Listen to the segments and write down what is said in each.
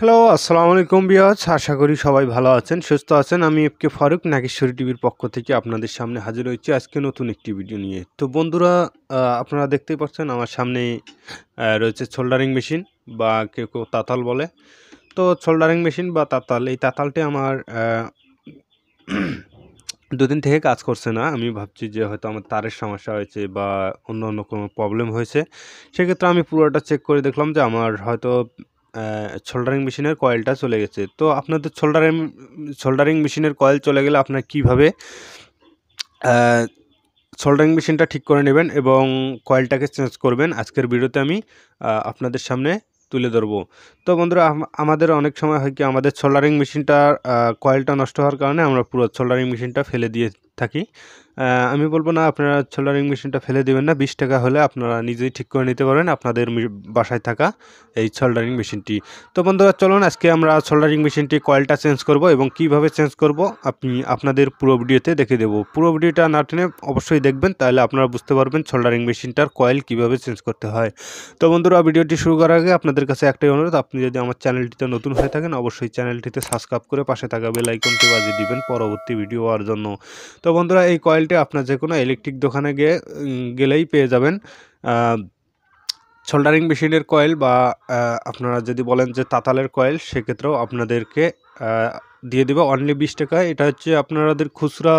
Hello, আসসালামু আলাইকুম viewers. আশা করি সবাই ভালো আছেন, সুস্থ আছেন। আমি এফকে ফারুক নাগেশ্বরী টিভির পক্ষ থেকে আপনাদের সামনে হাজির হয়েছি আজকে নতুন একটি ভিডিও নিয়ে। তো বন্ধুরা, আপনারা দেখতেই পাচ্ছেন আমার সামনে রয়েছে সোল্ডারিং মেশিন বা কেউ কেউ তাতাল বলে। তো সোল্ডারিং মেশিন বা তাতাল, এই তাতালটি আমার দুদিন থেকে কাজ করছে না। আমি ভাবছি যে হয়তো আমার তারের সমস্যা হয়েছে বা অন্য কোনো প্রবলেম হয়েছে। সেক্ষেত্রে আমি পুরোটা চেক করে দেখলাম যে আমার হয়তো সোল্ডারিং মেশিনের কয়েলটা চলে গেছে। তো আপনাদের সোল্ডারিং মেশিনের কয়েল চলে গেলে আপনারা কীভাবে সোল্ডারিং মেশিনটা ঠিক করে নেবেন এবং কয়েলটাকে চেঞ্জ করবেন, আজকের ভিডিওতে আমি আপনাদের সামনে তুলে ধরবো। তো বন্ধুরা, আমাদের অনেক সময় হয় কি, আমাদের সোল্ডারিং মেশিনটার কয়েলটা নষ্ট হওয়ার কারণে আমরা পুরো সোল্ডারিং মেশিনটা ফেলে দিয়ে থাকি। আমি বলবো না আপনারা সোল্ডারিং মেশিনটা ফেলে দেবেন না, 20 টাকা হলে আপনারা নিজেই ঠিক করে নিতে পারবেন আপনাদের বাসায় থাকা এই সোল্ডারিং মেশিনটি। তো বন্ধুরা, চলুন আজকে আমরা সোল্ডারিং মেশিনটি কয়েলটা চেঞ্জ করব এবং কিভাবে চেঞ্জ করব আপনাদের পুরো ভিডিওতে দেখে দেবো। পুরো ভিডিওটা না টেনে অবশ্যই দেখবেন, তাহলে আপনারা বুঝতে পারবেন সোল্ডারিং মেশিনটার কয়েল কিভাবে চেঞ্জ করতে হয়। তো বন্ধুরা, ভিডিওটি শুরু করার আগে আপনাদের কাছে একটাই অনুরোধ, আপনি যদি আমার চ্যানেলটিতে নতুন হয়ে থাকেন অবশ্যই চ্যানেলটিতে সাবস্ক্রাইব করে পাশে থাকা বেল আইকনটি বাজিয়ে দিবেন পরবর্তী ভিডিও হওয়ার জন্য। তো বন্ধুরা, এই কয়েলটি আপনার যে কোনো ইলেকট্রিক দোকানে গেলেই পেয়ে যাবেন। সোল্ডারিং মেশিনের কয়েল বা আপনারা যদি বলেন যে তাতালের কয়েল, সেক্ষেত্রেও আপনাদেরকে দিয়ে দেবে অনলি 20 টাকায়। এটা হচ্ছে আপনাদের খুচরা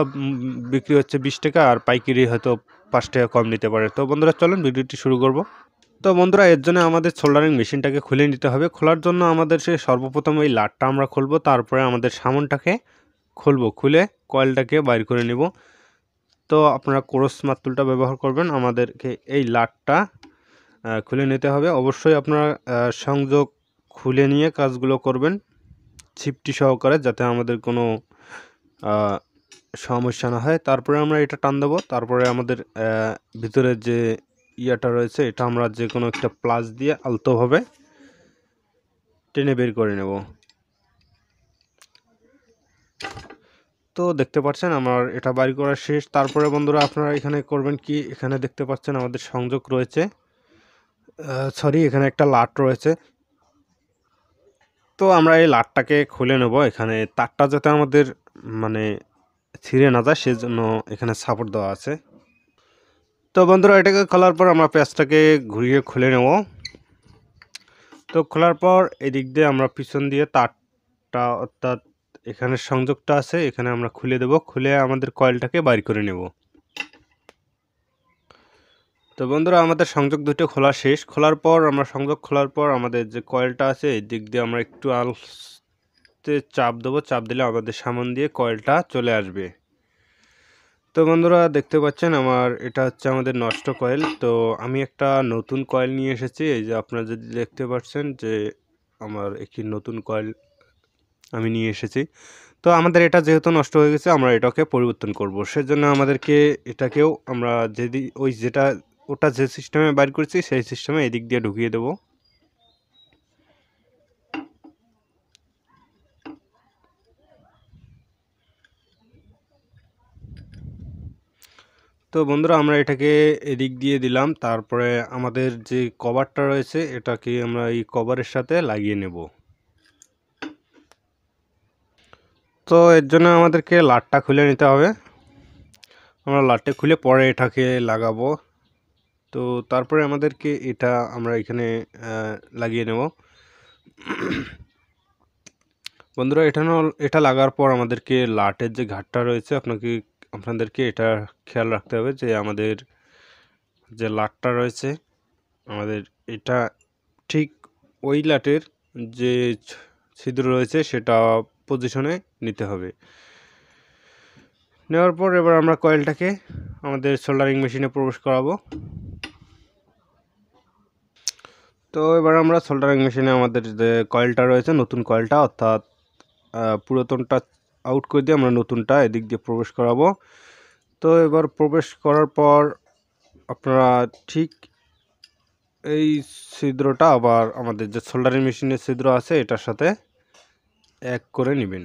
বিক্রি হচ্ছে 20 টাকা, আর পাইকারি হয়তো 5 টাকা কম নিতে পারে। তো বন্ধুরা, চলুন ভিডিওটি শুরু করব। তো বন্ধুরা, এর জন্য আমাদের সোল্ডারিং মেশিনটাকে খুলে নিতে হবে। খোলার জন্য আমাদের সর্বপ্রথম এই লাটটা আমরা খুলবো, তারপরে আমাদের সামনটাকে খুলে কয়েলটাকে বাইর করে নেব। তো আপনারা ক্রস মাতুলটা ব্যবহার করবেন। আমাদেরকে এই লাটটা খুলে নিতে হবে। অবশ্যই আপনারা সংযোগ খুলে নিয়ে কাজগুলো করবেন ছিপটি সহকারে, যাতে আমাদের কোনো সমস্যা না হয়। তারপরে আমরা এটা টান দেবো। তারপরে আমাদের ভিতরে যে ইয়াটা রয়েছে, এটা আমরা যে কোনো একটা প্লাস দিয়ে আলতোভাবে টেনে বের করে নেব। তো দেখতে পাচ্ছেন আমার এটা বাইর করা শেষ। তারপরে বন্ধুরা, আপনারা এখানে করবেন কি, এখানে দেখতে পাচ্ছেন আমাদের সংযোগ রয়েছে, এখানে একটা লাট রয়েছে। তো আমরা এই লাটটাকে খুলে নেব। এখানে তারটা যাতে আমাদের মানে ছিঁড়ে না যায়, সেজন্য এখানে সাপোর্ট দেওয়া আছে। তো বন্ধুরা, এটাকে খোলার পর আমরা পেঁচটাকে ঘুরিয়ে খুলে নেব। তো খোলার পর এদিক দিয়ে আমরা পিছন দিয়ে তারটা, অর্থাৎ এখানে সংযোগটা আছে, এখানে আমরা খুলে দেব। খুলে আমাদের কয়েলটাকে বাইর করে নেব। তো বন্ধুরা, আমাদের সংযোগ দুটো খোলা শেষ। সংযোগ খোলার পর আমাদের যে কয়েলটা আছে, এই দিক দিয়ে আমরা একটু আলতে চাপ দেবো। চাপ দিলে আমাদের সামন দিয়ে কয়েলটা চলে আসবে। তো বন্ধুরা, দেখতে পাচ্ছেন আমার এটা হচ্ছে আমাদের নষ্ট কয়েল। তো আমি একটা নতুন কয়েল নিয়ে এসেছি। এই যে আপনারা যদি দেখতে পাচ্ছেন যে আমার একটি নতুন কয়েল আমি নিয়ে এসেছি। তো আমাদের এটা যেহেতু নষ্ট হয়ে গেছে, আমরা এটাকে পরিবর্তন করব। সেজন্য আমাদেরকে এটাকেও আমরা ওটা যে সিস্টেমে বাইর করছি, সেই সিস্টেমে এদিক দিয়ে ঢুকিয়ে দেব। তো বন্ধুরা, আমরা এটাকে এদিক দিয়ে দিলাম। তারপরে আমাদের যে কভারটা রয়েছে, এটাকে আমরা এই কভারের সাথে লাগিয়ে নেব। তো এর জন্য আমাদেরকে লাটটা খুলে নিতে হবে। আমরা লাটটা খুলে পরে এটাকে লাগাবো। তো তারপরে আমাদেরকে আমরা এখানে লাগিয়ে নেব। বন্ধুরা, এটা লাগার পর আমাদেরকে লাটের যে ঘাটটা রয়েছে, আপনাদেরকে এটা খেয়াল রাখতে হবে যে আমাদের যে লাটটা রয়েছে, আমাদের এটা ঠিক ওই লাটের যে ছিদ্র রয়েছে সেটা পজিশনে নিতে হবে। নেওয়ার পর এবার আমরা কয়েলটাকে আমাদের সোল্ডারিং মেশিনে প্রবেশ করাবো। তো এবার আমরা সোল্ডারিং মেশিনে আমাদের যে কয়েলটা রয়েছে, নতুন কয়েলটা, অর্থাৎ পুরাতনটা আউট করে দিয়ে আমরা নতুনটা এদিক দিয়ে প্রবেশ করাবো। তো এবার প্রবেশ করার পর আপনারা ঠিক এই ছিদ্রটা আবার আমাদের যে সোল্ডারিং মেশিনের ছিদ্র আছে এটার সাথে এক করে নেবেন।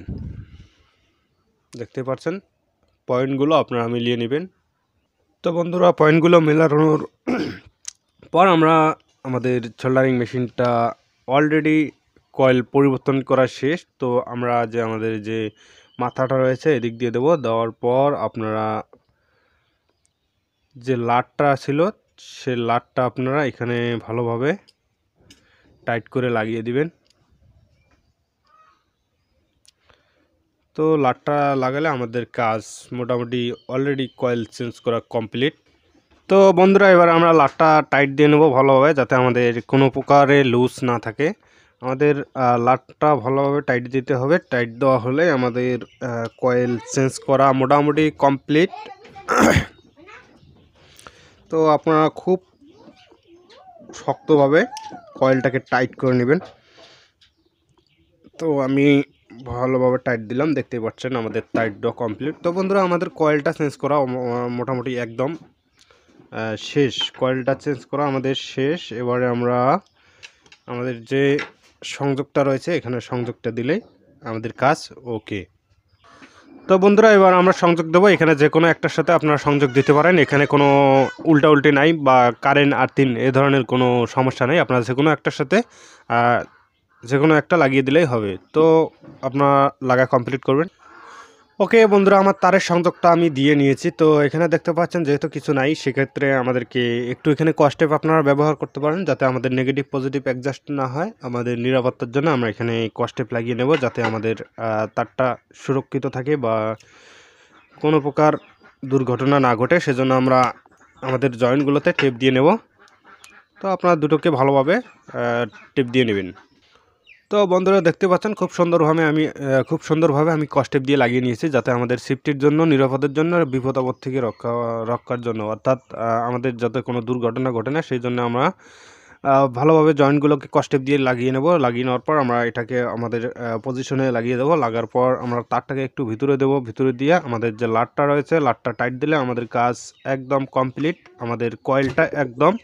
দেখতে পাচ্ছেন পয়েন্টগুলো আপনারা মিলিয়ে নেবেন। তো বন্ধুরা, পয়েন্টগুলো মেলানোর পর আমরা আমাদের সোল্ডারিং মেশিনটা অলরেডি কয়েল পরিবর্তন করা শেষ। তো আমরা যে আমাদের যে মাথাটা রয়েছে এদিক দিয়ে দেবো, দেওয়ার পর আপনারা যে লাটটা ছিল সে লাটটা আপনারা এখানে ভালোভাবে টাইট করে লাগিয়ে দিবেন। তো লাটটা লাগালে আমাদের কাজ মোটামুটি অলরেডি কয়েল চেঞ্জ করা কমপ্লিট। তো বন্ধুরা এবার আমরা লাটটা টাইট দিয়ে নেব ভালোভাবে, যাতে আমাদের কোনো প্রকারে লুজ না থাকে। আমাদের লাটটা ভালোভাবে টাইট দিতে হবে। টাইট দেওয়া হলে আমাদের কয়েল চেঞ্জ করা মোটামুটি কমপ্লিট। তো আপনারা খুব শক্তভাবে কয়েলটাকে টাইট করে নেবেন। তো আমি ভালোভাবে টাইট দিলাম, দেখতে পাচ্ছেন আমাদের টাইট দেওয়া কমপ্লিট। তো বন্ধুরা আমাদের কয়েলটা চেঞ্জ করা মোটামুটি একদম শেষ। কয়েলটা চেঞ্জ করা আমাদের শেষ। এবারে আমরা আমাদের যে সংযোগটা রয়েছে এখানে সংযোগটা দিলেই আমাদের কাজ ওকে। তো বন্ধুরা এবার আমরা সংযোগ দেবো। এখানে যে কোনো একটার সাথে আপনারা সংযোগ দিতে পারেন, এখানে কোনো উল্টাউল্টি নাই বা কারেন্ট আর্থিং এ ধরনের কোনো সমস্যা নেই। আপনারা যে কোনো একটার সাথে যে কোনো একটা লাগিয়ে দিলেই হবে। তো আপনারা লাগা কমপ্লিট করবেন। ওকে বন্ধুরা, আমার তারের সংযোগটা আমি দিয়ে নিয়েছি। তো এখানে দেখতে পাচ্ছেন যেহেতু কিছু নাই, সেক্ষেত্রে আমাদেরকে একটু এখানে কস্টেপ আপনারা ব্যবহার করতে পারেন, যাতে আমাদের নেগেটিভ পজিটিভ অ্যাডজাস্ট না হয়। আমাদের নিরাপত্তার জন্য আমরা এখানে কস্টেপ লাগিয়ে নেব, যাতে আমাদের তারটা সুরক্ষিত থাকে বা কোনো প্রকার দুর্ঘটনা না ঘটে। সেজন্য আমরা আমাদের জয়েন্টগুলোতে টেপ দিয়ে নেব। তো আপনারা দুটোকে ভালোভাবে টেপ দিয়ে নেবেন। তো বন্ধুরা দেখতে পাচ্ছেন খুব সুন্দরভাবে আমি কস্টেপ দিয়ে লাগিয়ে নিয়েছি, যাতে আমাদের সেফটির জন্য, নিরাপদের জন্য, বিপদ আপদ থেকে রক্ষার জন্য, অর্থাৎ আমাদের যাতে কোনো দুর্ঘটনা ঘটে না, সেই জন্য আমরা ভালোভাবে জয়েন্টগুলোকে কস্টেপ দিয়ে লাগিয়ে নেব। লাগিয়ে নেওয়ার পর আমরা এটাকে আমাদের পজিশনে লাগিয়ে দেবো। লাগার পর আমরা তারটাকে একটু ভিতরে দেবো। ভিতরে দিয়ে আমাদের যে লাটটা রয়েছে, লাটটা টাইট দিলে আমাদের কাজ একদম কমপ্লিট। আমাদের কয়েলটা একদম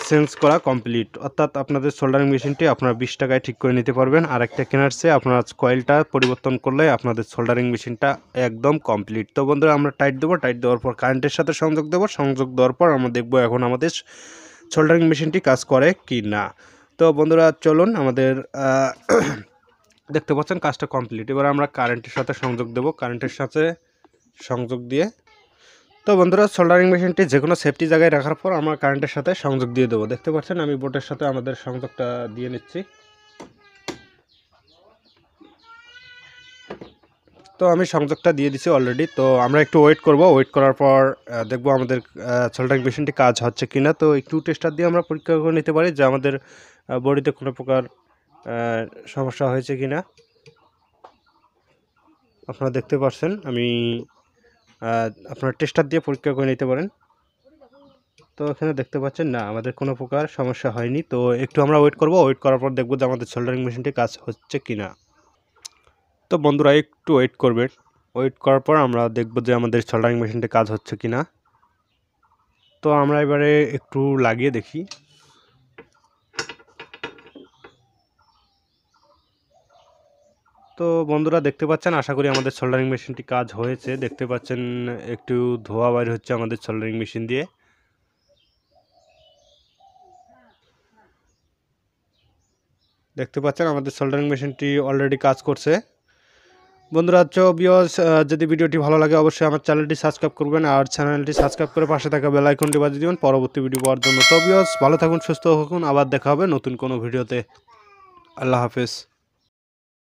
চেঞ্জ করা কমপ্লিট। অর্থাৎ আপনাদের সোল্ডারিং মেশিনটি আপনারা 20 টাকায় ঠিক করে নিতে পারবেন। আর একটা কেনার চেয়ে আপনারা কয়েলটা পরিবর্তন করলে আপনাদের সোল্ডারিং মেশিনটা একদম কমপ্লিট। তো বন্ধুরা আমরা টাইট দেবো। টাইট দেওয়ার পর কারেন্টের সাথে সংযোগ দেবো। সংযোগ দেওয়ার পর আমরা দেখবো এখন আমাদের সোল্ডারিং মেশিনটি কাজ করে কি না। তো বন্ধুরা চলুন, আমাদের দেখতে পাচ্ছেন কাজটা কমপ্লিট। এবার আমরা কারেন্টের সাথে সংযোগ দেবো। কারেন্টের সাথে সংযোগ দিয়ে, তো বন্ধুরা সোল্ডারিং মেশিনটি যে কোনো সেফটি জায়গায় রাখার পর আমরা কারেন্টের সাথে সংযোগ দিয়ে দেবো। দেখতে পাচ্ছেন আমি বোর্ডের সাথে আমাদের সংযোগটা দিয়ে নিচ্ছি। তো আমি সংযোগটা দিয়ে দিছি অলরেডি। তো আমরা একটু ওয়েট করব। ওয়েট করার পর দেখব আমাদের সোল্ডারিং মেশিনটি কাজ হচ্ছে কিনা। তো একটু টেস্টার দিয়ে আমরা পরীক্ষা করে নিতে পারি যে আমাদের বডিতে কোনো প্রকার সমস্যা হয়েছে কিনা। আপনারা দেখতে পাচ্ছেন আমি আপনারা টেস্টার দিয়ে পরীক্ষা করে নিতে পারেন। তো এখানে দেখতে পাচ্ছেন না, আমাদের কোনো প্রকার সমস্যা হয়নি। তো একটু আমরা ওয়েট করব। ওয়েট করার পর দেখব যে আমাদের সোল্ডারিং মেশিনটি কাজ হচ্ছে কিনা। তো বন্ধুরা একটু ওয়েট করবেন। ওয়েট করার পর আমরা দেখব যে আমাদের সোল্ডারিং মেশিনটি কাজ হচ্ছে কিনা। তো আমরা এবারে একটু লাগিয়ে দেখি। তো বন্ধুরা দেখতে পাচ্ছেন, আশা করি আমাদের সোল্ডারিং মেশিনটি কাজ হয়েছে। দেখতে পাচ্ছেন একটু ধোঁয়া বাইর হচ্ছে আমাদের সোল্ডারিং মেশিন দিয়ে। দেখতে পাচ্ছেন আমাদের সোল্ডারিং মেশিনটি অলরেডি কাজ করছে। বন্ধুরা ভিউয়ার্স, যদি ভিডিওটি ভালো লাগে অবশ্যই আমার চ্যানেলটি সাবস্ক্রাইব করবেন, আর চ্যানেলটি সাবস্ক্রাইব করে পাশে থাকা বেল আইকনটি বাজিয়ে দিবেন পরবর্তী ভিডিও পাওয়ার জন্য। তো ভিউয়ার্স ভালো থাকুন, সুস্থ থাকুন, আবার দেখা হবে নতুন কোনো ভিডিওতে। আল্লাহ হাফেজ।